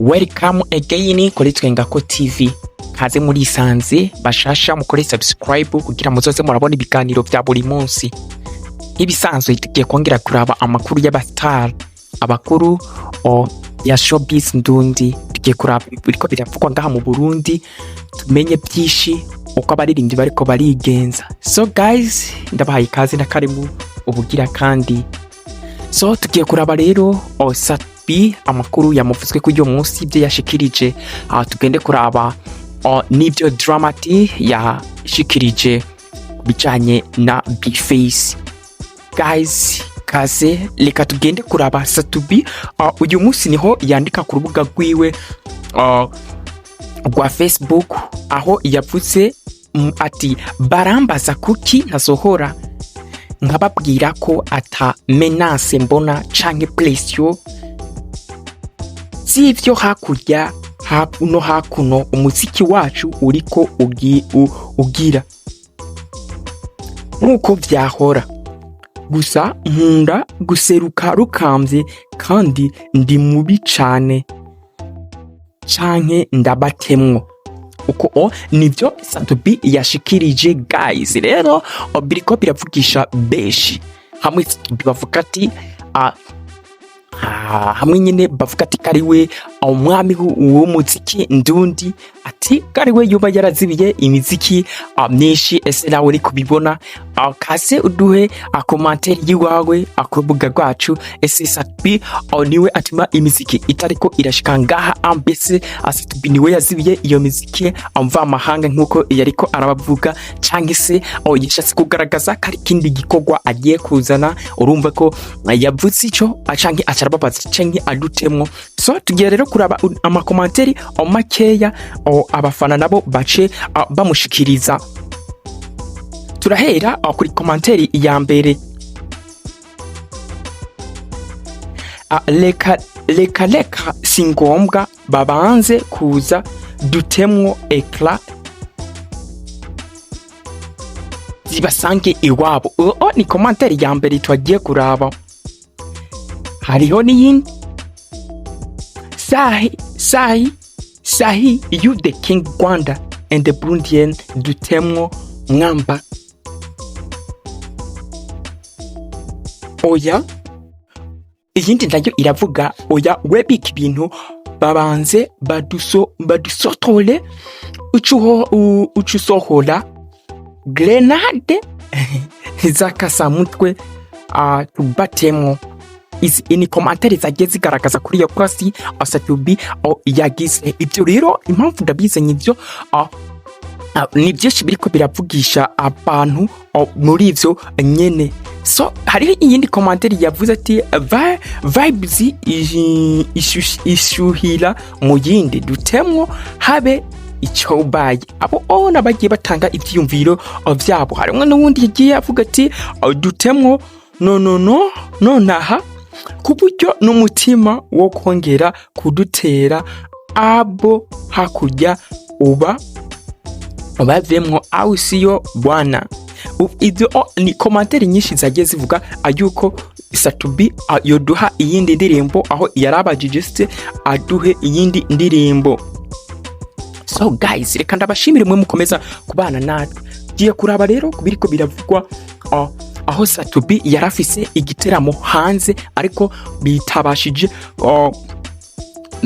Welcome again kuri Twengako TV. Kaze muri isanze bashasha mukore subscribe kugira muzoze murabona ibiganiro bya buri munsi. Ibisanzwe tugiye kongera kuraba amakuru y'abastar, abakuru ya showbiz ndundi. Tugiye kuraba biriko biravugwa ngaha mu Burundi, tumenye byinshi uko abaririmbyi bariko barigenza. So guys, ndabahaye kaze na karimu ubugira kandi. So tugiye kuraba rero Safi amakuru yamuvuzwe kuri uyu munsi ibyo yashikirije. Tugende kuraba n'ibyo dramati yashikirije bijanye na Big Face. Guys, kaze reka tugende kuraba Safi. Uyu munsi niho yandika ku rubuga rwiwe rwa Facebook, aho yavuze ati barambaza kuki ntasohora nkababwira ko ata menace mbona canke pression sivyo hakurya hakuno umuziki wacu uriko ugira nkuko vyahora, gusa nkunda guseruka rukamvye kandi ndi mubi cane canke ndabatemwo. Uko nivyo Safi yashikirije. Guys, rero biriko biravugisha beshi hamwe bavuga ati hamwe nyine bavuga ati kariwe umwami w'umuziki ndundi, ati kariwe yuba yarazibiye imiziki myinshi. Ese nawe uri kubibona? Kaze uduhe commentaire yiwawe akurubuga rwacu. Ese Safi niwe atima imiziki itariko irashika ngaha ambese Safi niwe yazibiye iyo miziki amva amahanga nkuko yariko arabavuga, canke se yashatse kugaragaza kari kindi gikogwa agiye kuzana? Urumva ko yavuze ico canke acarababaza canke adutemwo. So tugiye rero kuraba amakomanteri makeya abafana nabo bace bamushikiriza. Turahera kuri komanteri ya mbere. Leka singombwa babanze kuza dutemwo ekla zibasange iwabo. Ni komanteri ya mbere twagiye kuraba. Hariho n'iyindi. Sahi you the king Rwanda and the Burundian dutemwo mwamba. Oya iyindi nayo iravuga oya webika ibintu babanze badusotole ucusohora grenade zakasa mutwe tubatemwo. Ini komantari zagiye zigaragaza kuri iyo posti Safi yagize. Ibyo rero impamvu ndabizanye ibyo ni byinshi biriko biravugisha abantu muri ivyo nyene. So hari iyindi komantari yavuze ati vibes ishuhira mu yindi dutemwo habe icyo baye. Abo nabagiye batanga ivyiyumviro vyabo. Harimwe n'uwundi yagiye avuga ati dutemwo nonaha kuburyo n'umutima wo kongera kudutera abo hakurya uba bavemwo au siyo bwana. Ibyo ni komanteri nyinshi zagiye zivuga ayuko Safi yoduha iyindi ndirimbo, aho yarabajije se aduhe iyindi ndirimbo. So guys, reka ndabashimire mwe mukomeza kubana natwe. Giye kuraba rero kubiriko biravugwa aho Safi yarafise igiteramo hanze ariko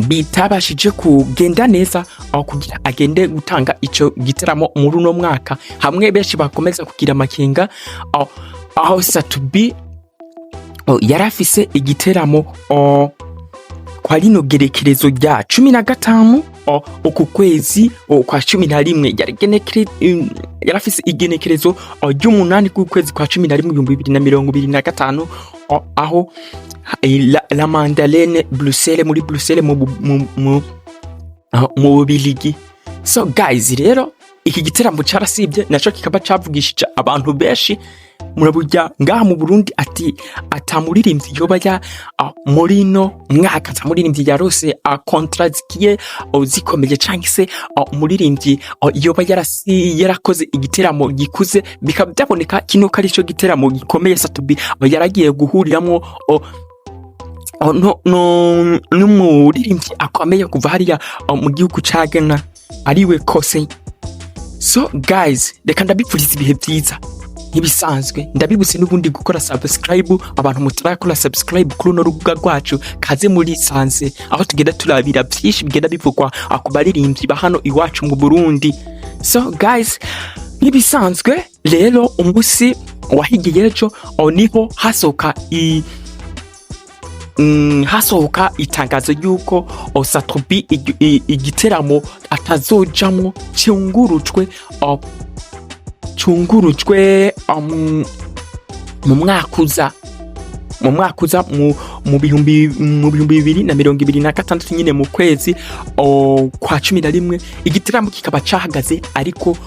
bitabashije kugenda neza kugira agende gutanga ico giteramo muri uno mwaka. Hamwe benshi bakomeza kugira amakenga aho Safi yarafise igiteramo kwa rino gerekerezo rya 15 uku kwezi kwa 11 yarafise igenekerezo ry'umunani ku kwezi kwa 11 2025 aho la Mandalene Bruxelles muri Bruxelles mu Bubiligi. So guys, rero iki giteramo carasibye naco kikaba cavugishije abantu benshi. Murabujya ngaha mu Burundi ati atamuririmbyi yoba ya muri no mwaka atamuririmbyi yarose contrats kiye zikomeye canke se umuririmbyi yoba yarakoze igiteramo gikuze bikaba byaboneka kino kari cyo giteramo gikomeye Safi yaragiye guhuriramo n'umuririmbyi akomeye kuva hariya mu gihugu ca Ghana ariwe Kose. So guys, reka ndabipfuriza ibihe byiza ntibisanzwe, ndabibutse n'ubundi gukora subscribe. Abantu mutarakora subscribe kuri no rubuga rwacu kaze muri sanze, aho tugenda turabira byinshi bigenda bivugwa ku baririmbyi ba hano iwacu mu Burundi. So guys, ntibisanzwe rero umusi wahigiye ejo niho hasohoka itangazo yuko Osatobi igiteramo atazojamwo cyungurujwe mu mwaka uza mu bihumbi 2026 nyine mu kwezi kwa 11. Igiteramo kikaba cahagaze ariko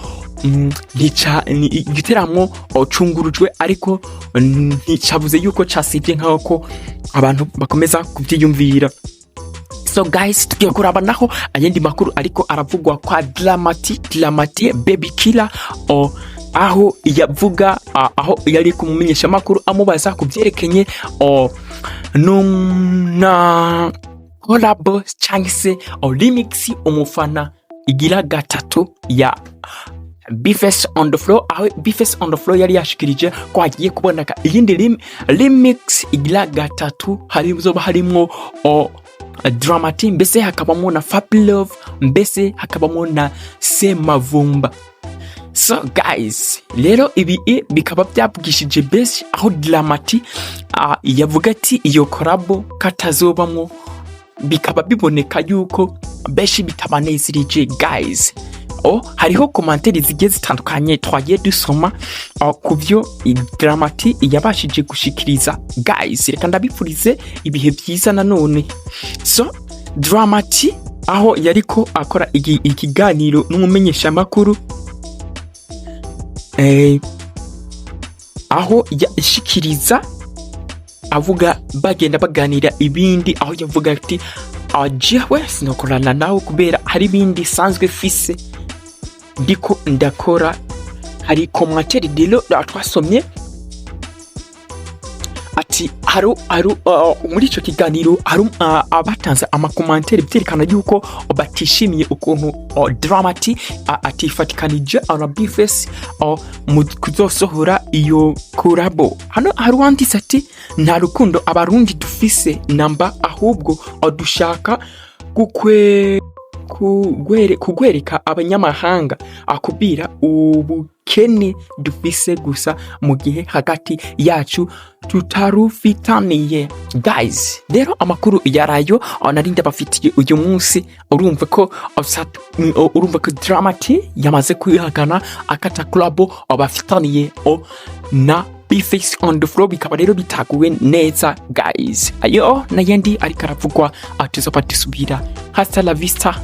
igiteramo cungurujwe ariko nticavuze yuko casivye nk'ako abantu bakomeza kuvyiyumvira. So guys, tugiye kuraba naho ayandi makuru ariko aravugwa kwa Dramati Baby Killer aho yavuga aho yari kumumenyesha makuru amubaza kubyerekenye na collab chance remix umufana igira gatatu ya Bifes on the floor. Aho Bifes on the floor yari yashikirije ko hagiye kuboneka iyindi remix igira gatatu harimwo Dramati, mbese hakabamo na Fab Love, mbese hakabamo na Semavumba. So guys, rero ibi bikaba byabwishije best aho Dramati yavuga ati iyo collab katazobamwo, bikaba biboneka yuko beshi bitabanezirije guys. Hariho commentaires zigiye zitandukanye twagiye dusoma kuvyo Dramati yabashije gushikiriza guys. Reka ndabipfurize ibihe byiza nanone. So Dramati aho yariko akora ikiganiro n'umumenyesha makuru aho yashikiriza avuga bagenda baganira ibindi, aho yavuga ati ajewe sinokorana nawe kubera hari ibindi sanzwe fise ndiko ndakora. Hari commentaire dilo twasomye ati muri ico kiganiro abatanze amakomantere byerekana yuko batishimiye ukuntu Dramati atifatikanije Bifes mu kuzosohora iyo kurabo. Hano hari wanditse ati nta rukundo abarundi dufise namba, ahubwo dushaka kugwereka abanyamahanga akubira ubukene dufise gusa mu gihe hagati yacu tutarufitaniye. Guys, rero amakuru yarayo narinda bafitiye uyu munsi. Urumva ko Dramati yamaze kwihagana akata club abafitaniye na Bifes on the floor, bikaba rero bitaguwe neza guys. Ayo nayandi ariko aravugwa tuzopatisubira. Hasta la vista.